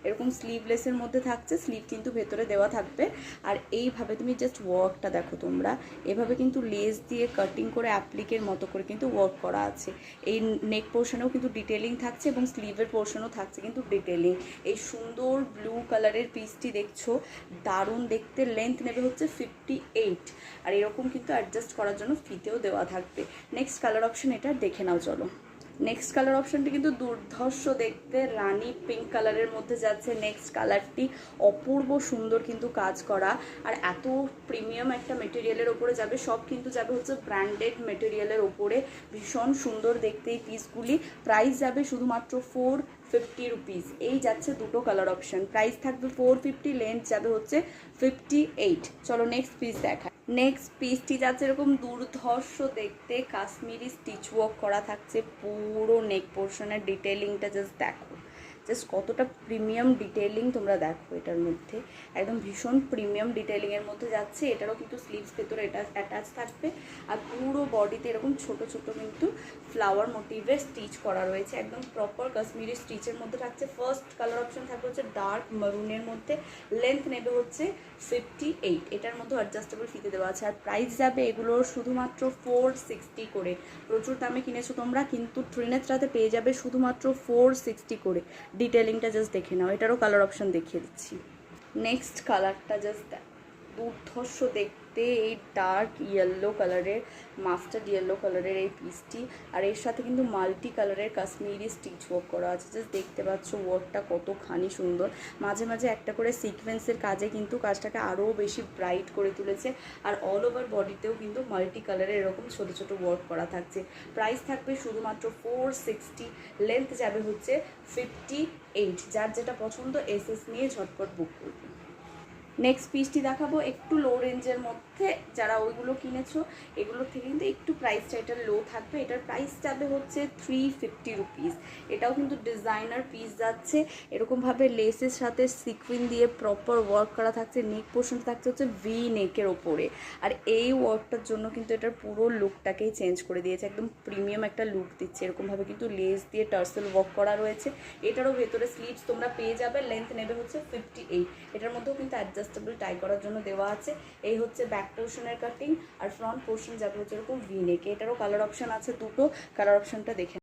এরকম স্লিভলেসের মধ্যে থাকছে, স্লিভ কিন্তু ভেতরে দেওয়া থাকবে। আর এইভাবে তুমি জাস্ট ওয়ার্কটা দেখো তোমরা, এভাবে কিন্তু লেস দিয়ে কাটিং করে অ্যাপ্লিকের মতো করে কিন্তু ওয়ার্ক করা আছে। এই নেক পোর্শনেও কিন্তু ডিটেলিং থাকছে এবং স্লিভের পোর্শনও থাকছে কিন্তু ডিটেলিং। এই সুন্দর ব্লু কালারের পিসটি দেখছো, দারুণ দেখতে। লেন্থ নেবে হচ্ছে 58, আর এরকম কিন্তু অ্যাডজাস্ট করার জন্য ফিতেও দেওয়া থাকবে। নেক্সট কালার অপশন এটা দেখে নাও চলো। নেক্সট কালার অপশনটি কিন্তু দুর্ধর্ষ দেখতে, রানি পিঙ্ক কালারের মধ্যে যাচ্ছে। নেক্সট কালারটি অপূর্ব সুন্দর কিন্তু কাজ করা, আর এত প্রিমিয়াম একটা মেটেরিয়ালের ওপরে যাবে। সব কিন্তু যাবে হচ্ছে ব্র্যান্ডেড মেটেরিয়ালের ওপরে, ভীষণ সুন্দর দেখতে এই পিসগুলি। প্রাইস যাবে শুধুমাত্র 450 রুপিস। এই যাচ্ছে দুটো কালার অপশন, প্রাইস থাকবে 450, লেন্থ যাবে হচ্ছে 58। চলো নেক্সট পিস দেখা। নেক্সট পিসটি যাচ্ছে এরকম দুর্ধর্ষ দেখতে, কাশ্মীরি স্টিচ ওয়ার্ক করা থাকছে পুরো নেক পোর্শনের। ডিটেলিংটা জাস্ট দেখো, জাস্ট কতটা প্রিমিয়াম ডিটেলিং তোমরা দেখো এটার মধ্যে, একদম ভীষণ প্রিমিয়াম ডিটেলিংয়ের মধ্যে যাচ্ছে। এটারও কিন্তু স্লিভস ভেতরে এটা অ্যাটাচ থাকবে, আর পুরো বডিতে এরকম ছোট ছোট কিন্তু ফ্লাওয়ার মোটিভের স্টিচ করা রয়েছে, একদম প্রপার কাশ্মীরি স্টিচের মধ্যে থাকছে। ফার্স্ট কালার অপশন থাকবে হচ্ছে ডার্ক মারুনের মধ্যে, লেন্থ নেবে হচ্ছে 58। এটার মধ্যে অ্যাডজাস্টেবল ফিতে দেওয়া আছে, আর প্রাইস যাবে এগুলোর শুধুমাত্র 460 করে। প্রচুর দামে কিনেছো তোমরা, কিন্তু ত্রিনেত্রাতে পেয়ে যাবে শুধুমাত্র 460 করে। ডিটেলিংটা জাস্ট দেখে নাও, এটারও কালার অপশন দেখিয়ে দিচ্ছি। নেক্সট কালারটা জাস্ট দুর্ধর্ষ দেখতে, এই ডার্ক ইয়েলো কালারের, মাস্টার্ড ইয়েলো কালারের এই পিসটি, আর এর সাথে কিন্তু মাল্টি কালারের কাশ্মীরি স্টিচ ওয়ার্ক করা আছে। জাস্ট দেখতে পাচ্ছ ওয়ার্কটা কতখানি সুন্দর, মাঝে মাঝে একটা করে সিকোয়েন্সের কাজে কিন্তু কাজটাকে আরও বেশি ব্রাইট করে তুলেছে। আর অল ওভার বডিতেও কিন্তু মাল্টি কালারের এরকম ছোটো ছোটো ওয়ার্ক করা থাকছে। প্রাইস থাকবে শুধুমাত্র 460, লেন্থ যাবে হচ্ছে 58। যার যেটা পছন্দ এসএস নিয়ে ঝটপট বুক করবে। নেক্সট পিসটি দেখাবো একটু লো রেঞ্জের মধ্যে, যারা ওইগুলো কিনেছো এগুলোর থেকে কিন্তু একটু প্রাইসটা এটার লো থাকবে। এটার প্রাইস যাবে হচ্ছে 350 রুপিস। এটাও কিন্তু ডিজাইনার পিস যাচ্ছে, এরকমভাবে লেসের সাথে সিকুইন দিয়ে প্রপার ওয়ার্ক করা থাকছে। নেক পোর্শনটা থাকছে হচ্ছে ভি নেকের ওপরে, আর এই ওয়ার্কটার জন্য কিন্তু এটার পুরো লুকটাকেই চেঞ্জ করে দিয়েছে, একদম প্রিমিয়াম একটা লুক দিচ্ছে। এরকমভাবে কিন্তু লেস দিয়ে টার্সেল ওয়ার্ক করা রয়েছে। এটারও ভেতরে স্লিভস তোমরা পেয়ে যাবে, লেন্থ নেবে হচ্ছে 58। এটার মধ্যেও কিন্তু অ্যাডজাস্টেবল টাই করার জন্য দেওয়া আছে। এই হচ্ছে ব্যাক পোর্শনের কাটিং, আর ফ্রন্ট পোর্শন যাবে হচ্ছে এরকম ভি নেক। এটারও কালার অপশন আছে দুটো, কালার অপশনটা দেখে